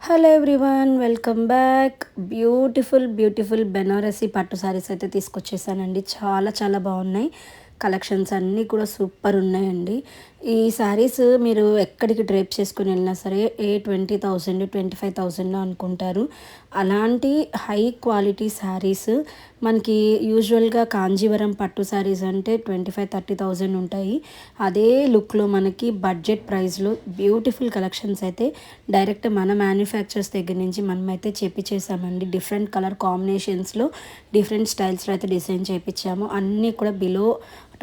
Hello everyone, welcome back. Beautiful Banarasi పట్టు సారీస్ అయితే తీసుకొచ్చేసానండి. చాలా చాలా బాగున్నాయి. కలెక్షన్స్ అన్నీ కూడా సూపర్ ఉన్నాయండి. ఈ శారీస్ మీరు ఎక్కడికి డ్రేప్ చేసుకుని వెళ్ళినా సరే 20,000 25,000 అనుకుంటారు. అలాంటి హై క్వాలిటీ శారీస్ మనకి యూజువల్గా కాంజీవరం పట్టు శారీస్ అంటే 25,000-30,000 ఉంటాయి. అదే లుక్లో మనకి బడ్జెట్ ప్రైస్లో బ్యూటిఫుల్ కలెక్షన్స్ అయితే డైరెక్ట్ మన మ్యానుఫ్యాక్చర్స్ దగ్గర నుంచి మనమైతే చేపించేసామండి. డిఫరెంట్ కలర్ కాంబినేషన్స్లో డిఫరెంట్ స్టైల్స్లో అయితే డిజైన్ చేయించాము. అన్నీ కూడా బిలో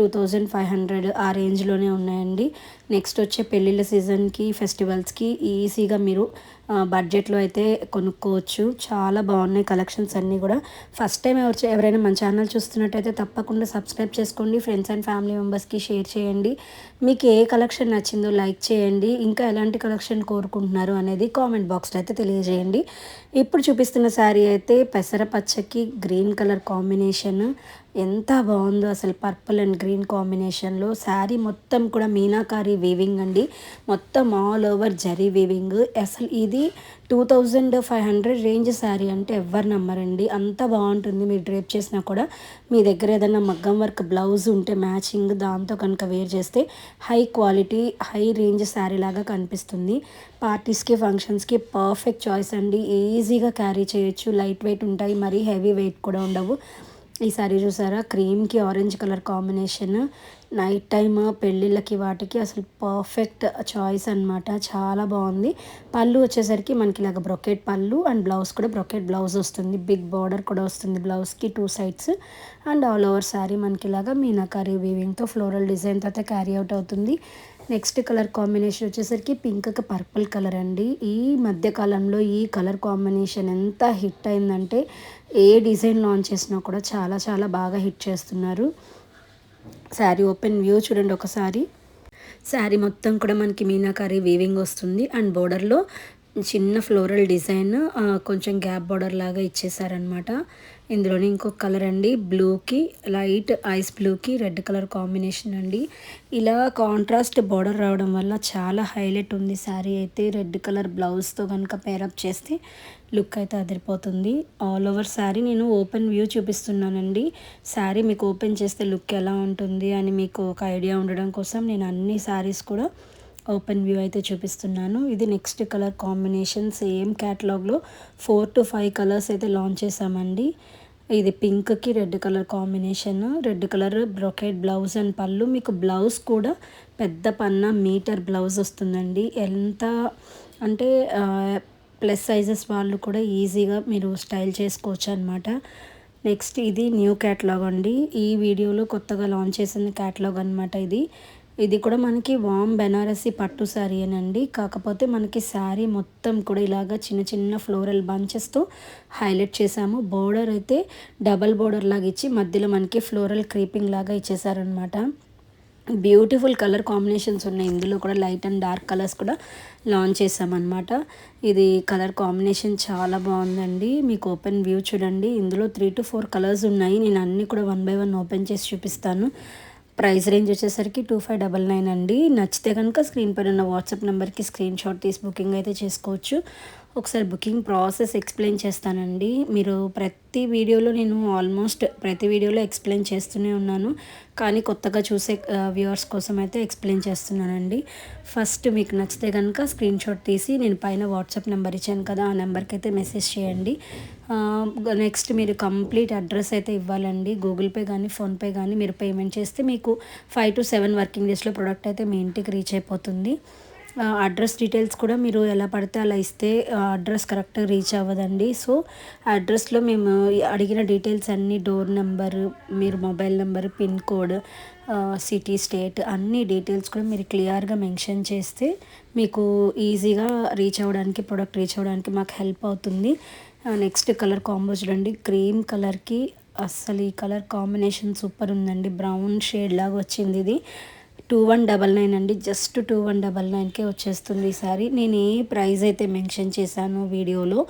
2,500 ఆ రేంజ్లోనే ఉన్నాయండి. నెక్స్ట్ వచ్చే పెళ్ళిళ్ళ సీజన్కి, ఫెస్టివల్స్కి ఈజీగా మీరు బడ్జెట్లో అయితే కొనుక్కోవచ్చు. చాలా బాగున్నాయి కలెక్షన్స్ అన్నీ కూడా. ఫస్ట్ టైం ఎవరైనా మన ఛానల్ చూస్తున్నట్టయితే తప్పకుండా సబ్స్క్రైబ్ చేసుకోండి. ఫ్రెండ్స్ అండ్ ఫ్యామిలీ మెంబర్స్కి షేర్ చేయండి. మీకు ఏ కలెక్షన్ నచ్చిందో లైక్ చేయండి. ఇంకా ఎలాంటి కలెక్షన్ కోరుకుంటున్నారు అనేది కామెంట్ బాక్స్లో అయితే తెలియజేయండి. ఇప్పుడు చూపిస్తున్న శారీ అయితే పెసర పచ్చకి గ్రీన్ కలర్ కాంబినేషన్ ఎంత బాగుందో అసలు. పర్పుల్ అండ్ గ్రీన్ కాంబినేషన్లో శారీ మొత్తం కూడా మీనాకారి వీవింగ్ అండి. మొత్తం ఆల్ ఓవర్ జరీ వీవింగ్. అసలు ఇది 2,500 రేంజ్ శారీ అంటే ఎవ్వరు నమ్మరండి. అంత బాగుంటుంది. మీరు డ్రేప్ చేసినా కూడా మీ దగ్గర ఏదైనా మగ్గం వర్క్ బ్లౌజ్ ఉంటే మ్యాచింగ్ దాంతో కనుక వేర్ చేస్తే high quality high range sari లాగా కనిపిస్తుంది. పార్టీస్కి, ఫంక్షన్స్కి పర్ఫెక్ట్ చాయిస్ అండి. ఈజీగా క్యారీ చేయొచ్చు. లైట్ వెయిట్ ఉంటాయి, మరీ హెవీ వెయిట్ కూడా ఉండవు. ఈ సారీ చూసారా, క్రీమ్కి orange colour combination. Night time పెళ్ళిళ్ళకి వాటికి అసలు పర్ఫెక్ట్ చాయిస్ అనమాట. చాలా బాగుంది. పళ్ళు వచ్చేసరికి మనకి ఇలాగ బ్రొకెట్ పళ్ళు అండ్ బ్లౌజ్ కూడా బ్రొకెట్ బ్లౌజ్ వస్తుంది. బిగ్ బార్డర్ కూడా వస్తుంది బ్లౌజ్కి 2 sides. And all over sari మనకి ఇలాగా మీనాకారి వీవింగ్తో ఫ్లోరల్ డిజైన్తో అయితే క్యారీ అవుట్ అవుతుంది. నెక్స్ట్ కలర్ కాంబినేషన్ వచ్చేసరికి పింక్కి పర్పుల్ కలర్ అండి. ఈ మధ్యకాలంలో ఈ కలర్ కాంబినేషన్ ఎంత హిట్ అయిందంటే ఏ డిజైన్ లాంచ్ చేసినా కూడా చాలా చాలా బాగా హిట్ చేస్తున్నారు. శారీ ఓపెన్ వ్యూ చూడండి ఒకసారి. శారీ మొత్తం కూడా మనకి మీనాకారి వీవింగ్ వస్తుంది అండ్ బోర్డర్లో చిన్న ఫ్లోరల్ డిజైన్ కొంచెం గ్యాప్ బోర్డర్ లాగా ఇచ్చేసారనమాట. ఇందులోనే ఇంకొక కలర్ అండి, బ్లూకి లైట్ ఐస్ బ్లూకి రెడ్ కలర్ కాంబినేషన్ అండి. ఇలా కాంట్రాస్ట్ బోర్డర్ రావడం వల్ల చాలా హైలైట్ ఉంది శారీ అయితే. రెడ్ కలర్ బ్లౌజ్తో కనుక పేరప్ చేస్తే లుక్ అయితే అదిరిపోతుంది. ఆల్ ఓవర్ శారీ నేను ఓపెన్ వ్యూ చూపిస్తున్నానండి. శారీ మీకు ఓపెన్ చేస్తే లుక్ ఎలా ఉంటుంది అని మీకు ఒక ఐడియా ఉండడం కోసం నేను అన్ని శారీస్ కూడా ఓపెన్ వ్యూ అయితే చూపిస్తున్నాను. ఇది నెక్స్ట్ కలర్ కాంబినేషన్. సేమ్ క్యాటలాగ్లో 4 to 5 కలర్స్ అయితే లాంచ్ చేసామండి. ఇది పింక్కి red colour combination. Red colour brocade blouse and పళ్ళు. మీకు బ్లౌజ్ కూడా పెద్ద పన్నా మీటర్ బ్లౌజ్ వస్తుందండి. ఎంత అంటే ప్లస్ సైజెస్ వాళ్ళు కూడా ఈజీగా మీరు స్టైల్ చేసుకోవచ్చు అనమాట. నెక్స్ట్ ఇది న్యూ క్యాటలాగ్ అండి. ఈ వీడియోలో కొత్తగా లాంచ్ చేసిన క్యాటలాగ్ అనమాట ఇది. ఇది కూడా మనకి వామ్ బెనారసీ పట్టు శారీ అనండి. కాకపోతే మనకి శారీ మొత్తం కూడా ఇలాగా చిన్న చిన్న ఫ్లోరల్ బంచెస్తో హైలైట్ చేసాము. బోర్డర్ అయితే డబల్ బోర్డర్ లాగా ఇచ్చి మధ్యలో మనకి ఫ్లోరల్ క్రీపింగ్ లాగా ఇచ్చేసారనమాట. బ్యూటిఫుల్ కలర్ కాంబినేషన్స్ ఉన్నాయి. ఇందులో కూడా లైట్ అండ్ డార్క్ కలర్స్ కూడా లాంచ్ చేసామన్నమాట. ఇది కలర్ కాంబినేషన్ చాలా బాగుందండి. మీకు ఓపెన్ వ్యూ చూడండి. ఇందులో 3 to 4 కలర్స్ ఉన్నాయి. నేను అన్నీ కూడా 1 by 1 ఓపెన్ చేసి చూపిస్తాను. ప్రైస్ రేంజ్ వచ్చేసరికి 2599 అండి. నచ్చితే కనుక స్క్రీన్ పైన ఉన్న వాట్సాప్ నెంబర్కి స్క్రీన్ షాట్ తీసి బుకింగ్ అయితే చేసుకోవచ్చు. ఒకసారి బుకింగ్ ప్రాసెస్ ఎక్స్ప్లెయిన్ చేస్తానండి. మీరు ప్రతి వీడియోలో నేను ఆల్మోస్ట్ ప్రతి వీడియోలో ఎక్స్ప్లెయిన్ చేస్తూనే ఉన్నాను, కానీ కొత్తగా చూసే వ్యూవర్స్ కోసం అయితే ఎక్స్ప్లెయిన్ చేస్తున్నానండి. ఫస్ట్ మీకు నచ్చితే కనుక స్క్రీన్ షాట్ తీసి నేను పైన వాట్సాప్ నెంబర్ ఇచ్చాను కదా, ఆ నెంబర్కి అయితే మెసేజ్ చేయండి. నెక్స్ట్ మీరు కంప్లీట్ అడ్రస్ అయితే ఇవ్వాలండి. గూగుల్ పే కానీ ఫోన్పే కానీ మీరు పేమెంట్ చేస్తే మీకు 5 to 7 వర్కింగ్ డేస్లో ప్రోడక్ట్ అయితే మీ ఇంటికి రీచ్ అయిపోతుంది. అడ్రస్ డీటెయిల్స్ కూడా మీరు ఎలా పడితే అలా ఇస్తే అడ్రస్ కరెక్ట్గా రీచ్ అవ్వదండి. సో అడ్రస్లో మేము అడిగిన డీటెయిల్స్ అన్నీ, డోర్ నెంబరు, మీరు mobile number, pin code, city, state అన్ని డీటెయిల్స్ కూడా మీరు క్లియర్గా మెన్షన్ చేస్తే మీకు ఈజీగా రీచ్ అవ్వడానికి, ప్రోడక్ట్ రీచ్ అవ్వడానికి మాకు హెల్ప్ అవుతుంది. నెక్స్ట్ కలర్ కాంబో చూడండి. క్రీమ్ కలర్కి అస్సలు ఈ కలర్ కాంబినేషన్ సూపర్ ఉందండి. బ్రౌన్ షేడ్ లాగా వచ్చింది ఇది. 2199 అండి. జస్ట్ 2199కే వచ్చేస్తుంది ఈ సారీ. నేను ఏ ప్రైస్ అయితే మెన్షన్ చేశానో వీడియోలో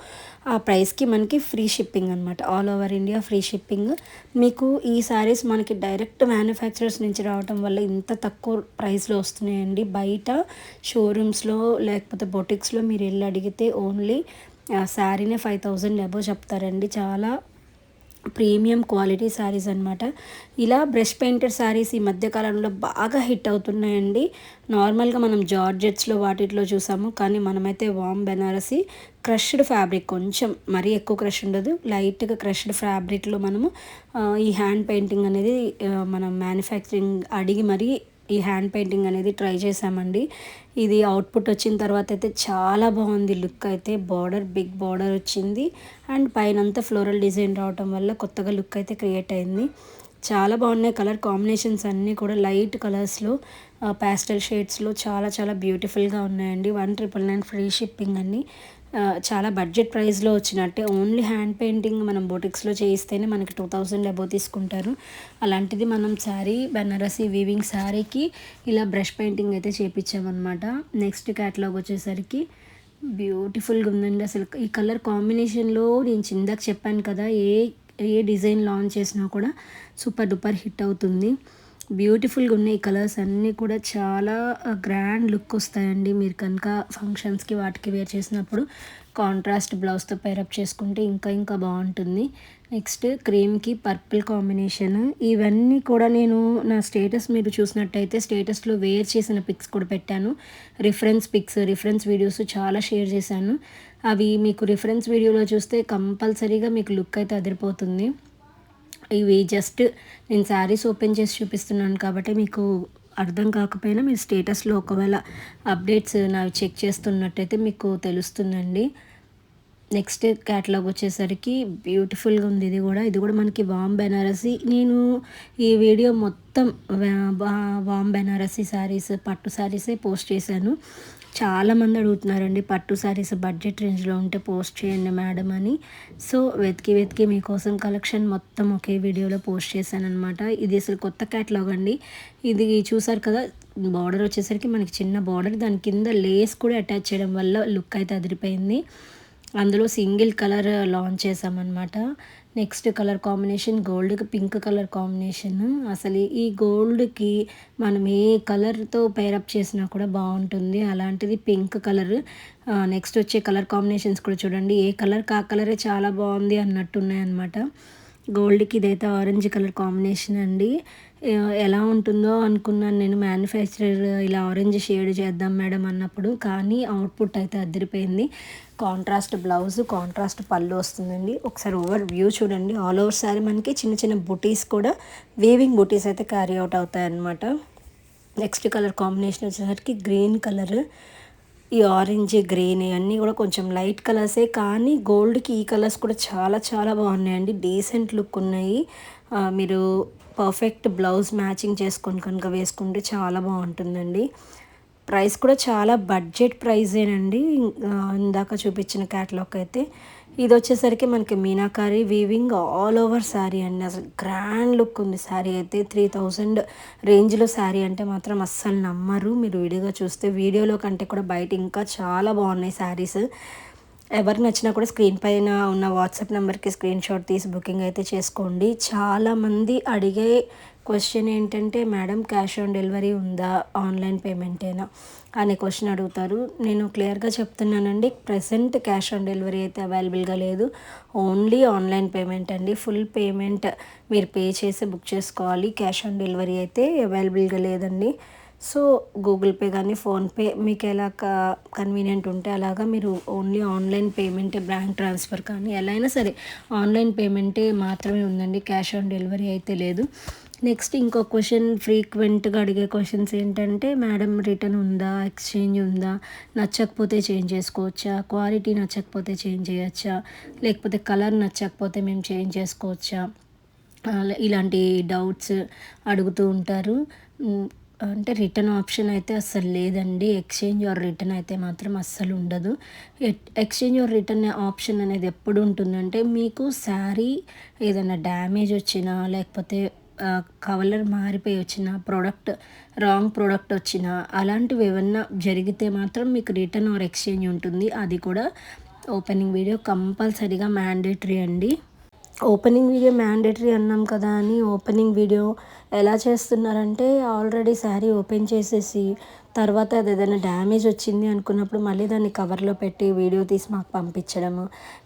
ఆ ప్రైస్కి మనకి ఫ్రీ షిప్పింగ్ అనమాట. All over India free shipping. మీకు ఈ సారీస్ మనకి డైరెక్ట్ మ్యానుఫ్యాక్చరర్స్ నుంచి రావడం వల్ల ఇంత తక్కువ ప్రైస్లో వస్తున్నాయండి. బయట షోరూమ్స్లో లేకపోతే బొటిక్స్లో మీరు వెళ్ళి అడిగితే ఓన్లీ శారీనే 5000 అబోవ్ చెప్తారండి. చాలా ప్రీమియం క్వాలిటీ శారీస్ అనమాట. ఇలా బ్రష్ పెయింటెడ్ శారీస్ ఈ మధ్య కాలంలో బాగా హిట్ అవుతున్నాయండి. నార్మల్గా మనం జార్జెట్స్లో వాటిలో చూసాము, కానీ మనమైతే వామ్ బెనారసి క్రష్డ్ ఫ్యాబ్రిక్, కొంచెం మరీ ఎక్కువ క్రష్ ఉండదు, లైట్గా క్రష్డ్ ఫ్యాబ్రిక్లో మనము ఈ హ్యాండ్ పెయింటింగ్ అనేది మనం మ్యానుఫ్యాక్చరింగ్ అడిగి మరీ ఈ హ్యాండ్ పెయింటింగ్ అనేది ట్రై చేసామండి. ఇది అవుట్పుట్ వచ్చిన తర్వాత అయితే చాలా బాగుంది. లుక్ అయితే బార్డర్, బిగ్ బార్డర్ వచ్చింది అండ్ పైనంతా ఫ్లోరల్ డిజైన్ రావటం వల్ల కొత్తగా లుక్ అయితే క్రియేట్ అయింది. చాలా బాగున్నాయి. కలర్ కాంబినేషన్స్ అన్నీ కూడా లైట్ కలర్స్లో, ప్యాస్టల్ షేడ్స్లో చాలా చాలా బ్యూటిఫుల్గా ఉన్నాయండి. 1999 ఫ్రీ షిప్పింగ్ అన్నీ. చాలా బడ్జెట్ ప్రైస్లో వచ్చినట్టే. ఓన్లీ హ్యాండ్ పెయింటింగ్ మనం బొటిక్స్లో చేయిస్తేనే మనకి 2000 అబోవ్ తీసుకుంటారు. అలాంటిది మనం శారీ బెనారసి వీవింగ్ శారీకి ఇలా బ్రష్ పెయింటింగ్ అయితే చేయించామన్నమాట. నెక్స్ట్ క్యాటలాగ్ వచ్చేసరికి బ్యూటిఫుల్గా ఉందండి. అసలు ఈ కలర్ కాంబినేషన్లో నేను ఇందాక చెప్పాను కదా, ఏ ఏ డిజైన్ లాంచ్ చేసినా కూడా సూపర్ డూపర్ హిట్ అవుతుంది. బ్యూటిఫుల్గా ఉన్నాయి. ఈ కలర్స్ అన్నీ కూడా చాలా గ్రాండ్ లుక్ వస్తాయండి. మీరు కనుక ఫంక్షన్స్కి వాటికి వేర్ చేసినప్పుడు కాంట్రాస్ట్ బ్లౌజ్తో పేరప్ చేసుకుంటే ఇంకా ఇంకా బాగుంటుంది. నెక్స్ట్ క్రీమ్కి పర్పుల్ కాంబినేషన్. ఇవన్నీ కూడా నేను నా స్టేటస్ మీరు చూసినట్టయితే స్టేటస్లో వేర్ చేసిన పిక్స్ కూడా పెట్టాను. రిఫరెన్స్ వీడియోస్ చాలా షేర్ చేశాను. అవి మీకు రిఫరెన్స్ వీడియోలో చూస్తే కంపల్సరీగా మీకు లుక్ అయితే అదిరిపోతుంది. ఇవి జస్ట్ నేను శారీస్ ఓపెన్ చేసి చూపిస్తున్నాను కాబట్టి మీకు అర్థం కాకపోయినా మీరు స్టేటస్లో ఒకవేళ అప్డేట్స్ నావి చెక్ చేస్తున్నట్టయితే మీకు తెలుస్తుందండి. నెక్స్ట్ క్యాటలాగ్ వచ్చేసరికి బ్యూటిఫుల్గా ఉంది. ఇది కూడా మనకి వామ్ బెనారసి. నేను ఈ వీడియో మొత్తం వామ్ బెనారసి శారీస్, పట్టు శారీసే పోస్ట్ చేశాను. చాలామంది అడుగుతున్నారండి పట్టు శారీస్ బడ్జెట్ రేంజ్లో ఉంటే పోస్ట్ చేయండి మేడం అని. సో వెతికి మీకోసం కలెక్షన్ మొత్తం ఒకే వీడియోలో పోస్ట్ చేశాను అనమాట. ఇది అసలు కొత్త క్యాటలాగ్ అండి. ఇది చూసారు కదా, బార్డర్ వచ్చేసరికి మనకి చిన్న బార్డర్, దాని కింద లేస్ కూడా అటాచ్ చేయడం వల్ల లుక్ అయితే అదిరిపోయింది. అందులో సింగిల్ కలర్ లాంచ్ చేసామన్నమాట. నెక్స్ట్ కలర్ కాంబినేషన్ గోల్డ్కి పింక్ కలర్ కాంబినేషన్. అసలు ఈ గోల్డ్కి మనం ఏ కలర్తో పేరప్ చేసినా కూడా బాగుంటుంది. అలాంటిది పింక్ కలర్. నెక్స్ట్ వచ్చే కలర్ కాంబినేషన్స్ కూడా చూడండి, ఏ కలర్ ఆ కలరే చాలా బాగుంది అన్నట్టున్నాయి అన్నమాట. గోల్డ్కి ఇదైతే ఆరెంజ్ కలర్ కాంబినేషన్ అండి. ఎలా ఉంటుందో అనుకున్నాను నేను, మ్యానుఫ్యాక్చరర్ ఇలా ఆరెంజ్ షేడ్ చేద్దాం మేడం అన్నప్పుడు, కానీ అవుట్పుట్ అయితే అదిరిపోయింది. కాంట్రాస్ట్ బ్లౌజ్, కాంట్రాస్ట్ పళ్ళు వస్తుందండి. ఒకసారి ఓవర్ వ్యూ చూడండి. ఆల్ ఓవర్ సారీ మనకి చిన్న చిన్న బుటీస్ కూడా, వీవింగ్ బుటీస్ అయితే క్యారీ అవుట్ అవుతాయి అన్నమాట. నెక్స్ట్ కలర్ కాంబినేషన్ వచ్చేసరికి గ్రీన్ కలర్. ఈ ఆరెంజ్, గ్రీన్ ఇవన్నీ కూడా కొంచెం లైట్ కలర్సే, కానీ గోల్డ్కి ఈ కలర్స్ కూడా చాలా చాలా బాగున్నాయండి. డీసెంట్ లుక్ ఉన్నాయి. మీరు పర్ఫెక్ట్ బ్లౌజ్ మ్యాచింగ్ చేసుకొని కనుక వేసుకుంటే చాలా బాగుంటుందండి. ప్రైస్ కూడా చాలా బడ్జెట్ ప్రైజేనండి. ఇందాక చూపించిన క్యాటలాగ్ అయితే ఇది వచ్చేసరికి మనకి meenakari weaving all over sari అండి. అసలు గ్రాండ్ లుక్ ఉంది శారీ అయితే. 3000 రేంజ్లో శారీ అంటే మాత్రం అస్సలు నమ్మరు మీరు విడిగా చూస్తే. వీడియోలో కంటే కూడా బయట ఇంకా చాలా బాగున్నాయి శారీస్. ఎవరికి నచ్చినా కూడా స్క్రీన్ పైన ఉన్న వాట్సాప్ నెంబర్కి స్క్రీన్ షాట్ తీసి బుకింగ్ అయితే చేసుకోండి. చాలామంది అడిగే క్వశ్చన్ ఏంటంటే మేడం క్యాష్ ఆన్ డెలివరీ ఉందా, ఆన్లైన్ పేమెంటేనా అనే క్వశ్చన్ అడుగుతారు. నేను క్లియర్గా చెప్తున్నానండి, ప్రెసెంట్ క్యాష్ ఆన్ డెలివరీ అయితే అవైలబుల్గా లేదు. ఓన్లీ ఆన్లైన్ పేమెంట్ అండి. ఫుల్ పేమెంట్ మీరు పే చేసి బుక్ చేసుకోవాలి. క్యాష్ ఆన్ డెలివరీ అయితే అవైలబుల్గా లేదండి. సో గూగుల్ పే కానీ ఫోన్పే మీకు ఎలా కన్వీనియంట్ ఉంటే అలాగా మీరు only online payment, bank transfer కానీ ఎలా అయినా సరే ఆన్లైన్ పేమెంటే మాత్రమే ఉందండి. క్యాష్ ఆన్ డెలివరీ అయితే లేదు. నెక్స్ట్ ఇంకో క్వశ్చన్ ఫ్రీక్వెంట్గా అడిగే క్వశ్చన్స్ ఏంటంటే మేడం రిటర్న్ ఉందా, ఎక్స్చేంజ్ ఉందా, నచ్చకపోతే చేంజ్ చేసుకోవచ్చా, క్వాలిటీ నచ్చకపోతే చేంజ్ చేయొచ్చా, లేకపోతే కలర్ నచ్చకపోతే మేము చేంజ్ చేసుకోవచ్చా, ఇలాంటి డౌట్స్ అడుగుతూ ఉంటారు. అంటే రిటర్న్ ఆప్షన్ అయితే అస్సలు లేదండి. ఎక్స్చేంజ్ ఆర్ రిటర్న్ అయితే మాత్రం అస్సలు ఉండదు. ఎక్స్చేంజ్ ఆర్ రిటర్న్ ఆప్షన్ అనేది ఎప్పుడు ఉంటుందంటే మీకు శారీ ఏదైనా డ్యామేజ్ వచ్చినా, లేకపోతే కలర్ మారిపోయి వచ్చిన ప్రోడక్ట్ రాంగ్ ప్రోడక్ట్ వచ్చిన అలాంటివి ఏమన్నా జరిగితే మాత్రం మీకు రిటర్న్ ఆర్ ఎక్స్చేంజ్ ఉంటుంది. అది కూడా ఓపెనింగ్ వీడియో కంపల్సరీగా మ్యాండేటరీ అండి. ఓపెనింగ్ వీడియో మ్యాండేటరీ అన్నాం కదా అని ఓపెనింగ్ వీడియో ఎలా చేస్తున్నారంటే ఆల్రెడీ శారీ ఓపెన్ చేసేసి తర్వాత అది ఏదైనా డ్యామేజ్ వచ్చింది అనుకున్నప్పుడు మళ్ళీ దాన్ని కవర్లో పెట్టి వీడియో తీసి మాకు పంపించడము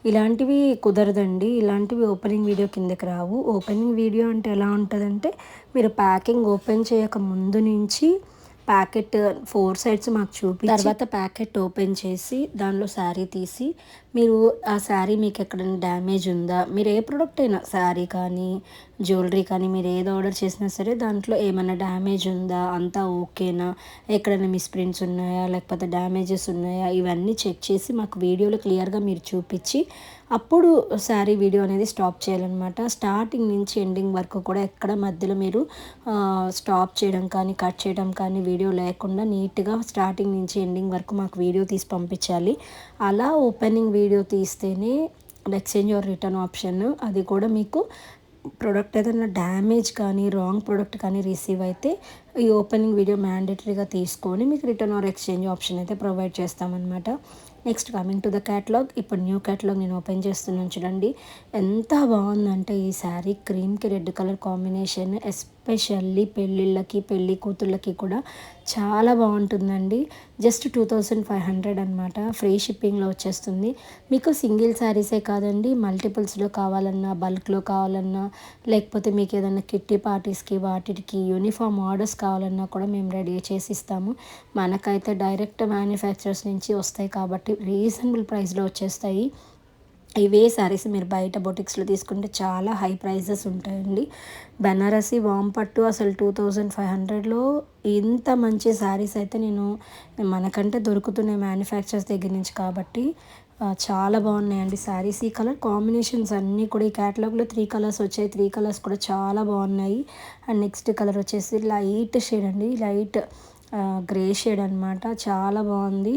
ఇలాంటివి కుదరదండి. ఇలాంటివి ఓపెనింగ్ వీడియో కిందకి రావు. ఓపెనింగ్ వీడియో అంటే ఎలా ఉంటుందంటే మీరు ప్యాకింగ్ ఓపెన్ చేయక ముందు నుంచి ప్యాకెట్ 4 సైడ్స్ మాకు చూపి తర్వాత ప్యాకెట్ ఓపెన్ చేసి దానిలో శారీ తీసి మీరు ఆ శారీ మీకు ఎక్కడైనా డ్యామేజ్ ఉందా, మీరు ఏ ప్రోడక్ట్ అయినా శారీ కానీ జ్యువెలరీ కానీ మీరు ఏది ఆర్డర్ చేసినా సరే దాంట్లో ఏమైనా డ్యామేజ్ ఉందా, అంతా ఓకేనా, ఎక్కడైనా మిస్ప్రింట్స్ ఉన్నాయా లేకపోతే డ్యామేజెస్ ఉన్నాయా ఇవన్నీ చెక్ చేసి మాకు వీడియోలో క్లియర్గా మీరు చూపించి అప్పుడు శారీ వీడియో అనేది స్టాప్ చేయాలన్నమాట. స్టార్టింగ్ నుంచి ఎండింగ్ వరకు కూడా ఎక్కడ మధ్యలో మీరు స్టాప్ చేయడం కానీ కట్ చేయడం కానీ వీడియో లేకుండా నీట్గా స్టార్టింగ్ నుంచి ఎండింగ్ వరకు మాకు వీడియో తీసి పంపించాలి. అలా ఓపెనింగ్ వీడియో తీస్తేనే ఎక్స్చేంజ్ ఆర్ రిటర్న్ ఆప్షన్. అది కూడా మీకు ప్రోడక్ట్ ఏదైనా డ్యామేజ్ కానీ రాంగ్ ప్రోడక్ట్ కానీ రిసీవ్ అయితే ఈ ఓపెనింగ్ వీడియో మ్యాండేటరీగా తీసుకొని మీకు రిటర్న్ ఆర్ ఎక్స్చేంజ్ ఆప్షన్ అయితే ప్రొవైడ్ చేస్తామన్నమాట. Next coming to the catalogue. ఇప్పుడు న్యూ క్యాటలాగ్ నేను ఓపెన్ చేస్తున్నాను చూడండి. ఎంత బాగుందంటే ఈ శారీ క్రీమ్కి రెడ్ కలర్ కాంబినేషన్ ఎస్పెషల్లీ పెళ్ళిళ్ళకి పెళ్ళి కూతుళ్ళకి కూడా చాలా బాగుంటుందండి. జస్ట్ 2500 అనమాట. ఫ్రీ షిప్పింగ్లో వచ్చేస్తుంది. మీకు సింగిల్ శారీసే కాదండి మల్టిపుల్స్లో కావాలన్నా బల్క్లో కావాలన్నా లేకపోతే మీకు ఏదైనా కిట్టి పార్టీస్కి వాటికి యూనిఫామ్ ఆర్డర్స్ కావాలన్నా కూడా మేము రెడీ చేసి ఇస్తాము. మనకైతే డైరెక్ట్ మ్యానుఫ్యాక్చరర్స్ నుంచి వస్తాయి కాబట్టి రీజనబుల్ ప్రైస్లో వచ్చేస్తాయి. ఇవే శారీస్ మీరు బయట బొటిక్స్లో తీసుకుంటే చాలా హై ప్రైజెస్ ఉంటాయండి. బెనారసి వామ్ పట్టు అసలు 2500లో ఇంత మంచి శారీస్ అయితే నేను మనకంటే దొరుకుతున్నాయి మ్యానుఫ్యాక్చరర్స్ దగ్గర నుంచి కాబట్టి చాలా బాగున్నాయండి శారీస్. ఈ కలర్ కాంబినేషన్స్ అన్నీ కూడా ఈ క్యాటలాగ్లో 3 కలర్స్ వచ్చాయి. 3 కలర్స్ కూడా చాలా బాగున్నాయి. అండ్ నెక్స్ట్ కలర్ వచ్చేసి లైట్ షేడ్ అండి, లైట్ గ్రే షేడ్ అనమాట. చాలా బాగుంది.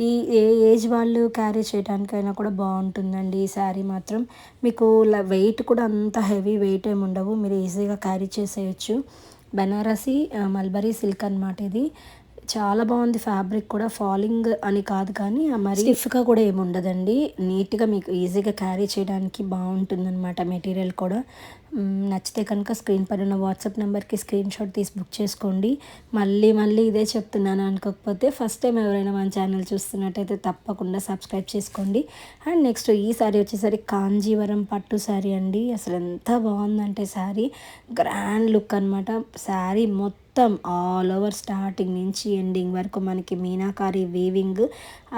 ఈ ఏ ఏజ్ వాళ్ళు క్యారీ చేయడానికైనా కూడా బాగుంటుందండి ఈ శారీ మాత్రం. మీకు వెయిట్ కూడా అంత హెవీ వెయిట్ ఏమి ఉండవు, మీరు ఈజీగా క్యారీ చేసేయచ్చు. బెనారసి మల్బరీ సిల్క్ అనమాట ఇది. చాలా బాగుంది. ఫ్యాబ్రిక్ కూడా ఫాలింగ్ అని కాదు కానీ మరి స్టిఫ్గా కూడా ఏమి ఉండదండి. నీట్గా మీకు ఈజీగా క్యారీ చేయడానికి బాగుంటుందన్నమాట. మెటీరియల్ కూడా నచ్చితే కనుక స్క్రీన్ పైన ఉన్న వాట్సాప్ నెంబర్కి స్క్రీన్ షాట్ తీసి బుక్ చేసుకోండి. మళ్ళీ ఇదే చెప్తున్నాను అనుకోకపోతే ఫస్ట్ టైం ఎవరైనా మన ఛానల్ చూస్తున్నట్టయితే తప్పకుండా సబ్స్క్రైబ్ చేసుకోండి. అండ్ నెక్స్ట్ ఈ శారీ వచ్చేసరికి కాంజీవరం పట్టు శారీ అండి. అసలు ఎంత బాగుందంటే శారీ గ్రాండ్ లుక్ అనమాట. శారీ మొత్తం ఆల్ ఓవర్ స్టార్టింగ్ నుంచి ఎండింగ్ వరకు మనకి మీనాకారి వీవింగ్.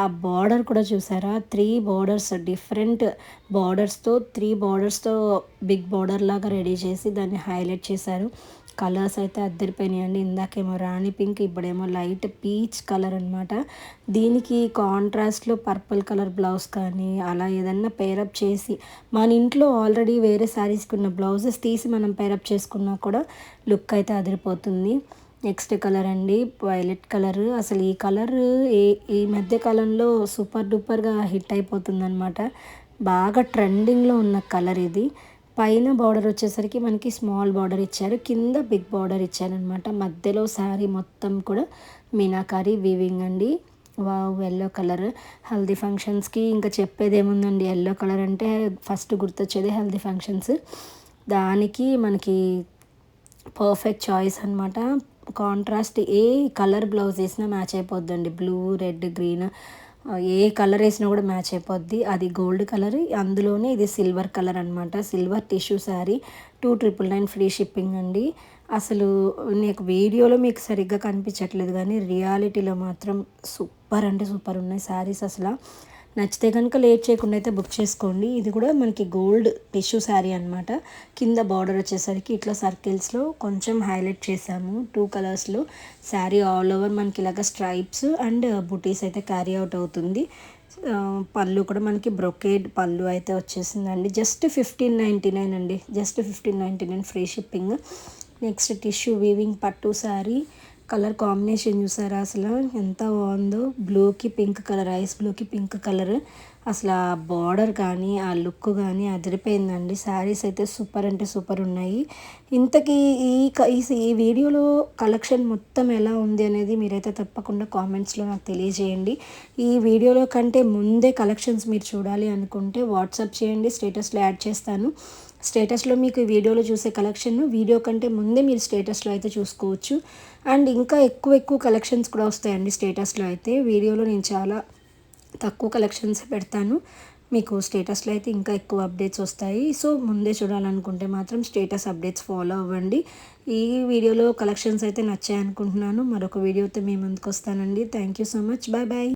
ఆ బార్డర్ కూడా చూసారా, 3 బార్డర్స్ డిఫరెంట్ బార్డర్స్తో 3 బార్డర్స్తో బిగ్ బార్డర్ లాగా రెడీ చేసి దాన్ని హైలైట్ చేశారు. కలర్స్ అయితే అద్దరిపోయినాయండి. ఇందాకేమో రాణి పింక్, ఇప్పుడేమో లైట్ పీచ్ కలర్ అనమాట. దీనికి కాంట్రాస్ట్లో పర్పుల్ కలర్ బ్లౌజ్ కానీ అలా ఏదన్నా పేరప్ చేసి మన ఇంట్లో ఆల్రెడీ వేరే శారీస్కి ఉన్న బ్లౌజెస్ తీసి మనం పేరప్ చేసుకున్నా కూడా లుక్ అయితే అదిరిపోతుంది. నెక్స్ట్ కలర్ అండి వైలెట్ కలర్. అసలు ఈ కలర్ ఈ మధ్య కాలంలో సూపర్ డూపర్గా హిట్ అయిపోతుంది అనమాట. బాగా ట్రెండింగ్లో ఉన్న కలర్ ఇది. పైన బార్డర్ వచ్చేసరికి మనకి స్మాల్ బార్డర్ ఇచ్చారు, కింద బిగ్ బార్డర్ ఇచ్చారనమాట. మధ్యలో శారీ మొత్తం కూడా మీనాకారి వీవింగ్ అండి. Wow, yellow colour. హల్దీ ఫంక్షన్స్కి ఇంకా చెప్పేది ఏముందండి, ఎల్లో కలర్ అంటే ఫస్ట్ గుర్తొచ్చేది హల్దీ ఫంక్షన్స్. దానికి మనకి పర్ఫెక్ట్ చాయిస్ అనమాట. కాంట్రాస్ట్ ఏ కలర్ బ్లౌజ్ వేసినా మ్యాచ్ అయిపోద్దండి. బ్లూ, రెడ్, గ్రీన్ ఏ కలర్ వేసినా కూడా మ్యాచ్ అయిపోద్ది. అది గోల్డ్ కలర్, అందులోనే ఇది సిల్వర్ కలర్ అనమాట. Silver tissue sari 2999 free shipping అండి. అసలు నీకు వీడియోలో మీకు సరిగ్గా కనిపించట్లేదు కానీ రియాలిటీలో మాత్రం సూపర్ అంటే సూపర్ ఉన్నాయి శారీస్. అసలు నచ్చితే కనుక లేట్ చేయకుండా అయితే బుక్ చేసుకోండి. ఇది కూడా మనకి గోల్డ్ టిష్యూ శారీ అనమాట. కింద బార్డర్ వచ్చేసరికి ఇట్లా సర్కిల్స్లో కొంచెం హైలైట్ చేసాము 2 కలర్స్లో. శారీ ఆల్ ఓవర్ మనకి ఇలాగ స్ట్రైప్స్ అండ్ బుటీస్ అయితే క్యారీ అవుట్ అవుతుంది. పళ్ళు కూడా మనకి బ్రొకేడ్ పళ్ళు అయితే వచ్చేసిందండి. జస్ట్ 1599 అండి, just 1599 free shipping. Next tissue weaving పట్టు శారీ. కలర్ కాంబినేషన్ చూసారా అసలు ఎంత బాగుందో. బ్లూకి పింక్ కలర్, ఐస్ బ్లూకి పింక్ కలర్. అసలు ఆ బార్డర్ కానీ ఆ లుక్ కానీ అదిరిపోయిందండి. శారీస్ అయితే సూపర్ అంటే సూపర్ ఉన్నాయి. ఇంతకీ ఈ వీడియోలో కలెక్షన్ మొత్తం ఎలా ఉంది అనేది మీరైతే తప్పకుండా కామెంట్స్లో నాకు తెలియజేయండి. ఈ వీడియోలో కంటే ముందే కలెక్షన్స్ మీరు చూడాలి అనుకుంటే వాట్సాప్ చేయండి, స్టేటస్లో యాడ్ చేస్తాను. స్టేటస్లో మీకు ఈ వీడియోలో చూసే కలెక్షన్ వీడియో కంటే ముందే మీరు స్టేటస్లో అయితే చూసుకోవచ్చు. అండ్ ఇంకా ఎక్కువ కలెక్షన్స్ కూడా వస్తాయండి స్టేటస్లో అయితే. వీడియోలో నేను చాలా తక్కువ కలెక్షన్స్ పెడతాను. మీకు స్టేటస్లో అయితే ఇంకా ఎక్కువ అప్డేట్స్ వస్తాయి. సో ముందే చూడాలనుకుంటే మాత్రం స్టేటస్ అప్డేట్స్ ఫాలో అవ్వండి. ఈ వీడియోలో కలెక్షన్స్ అయితే నచ్చాయి అనుకుంటున్నాను. మరొక వీడియోతో మీ ముందుకు వస్తానండి. Thank you so much. Bye bye.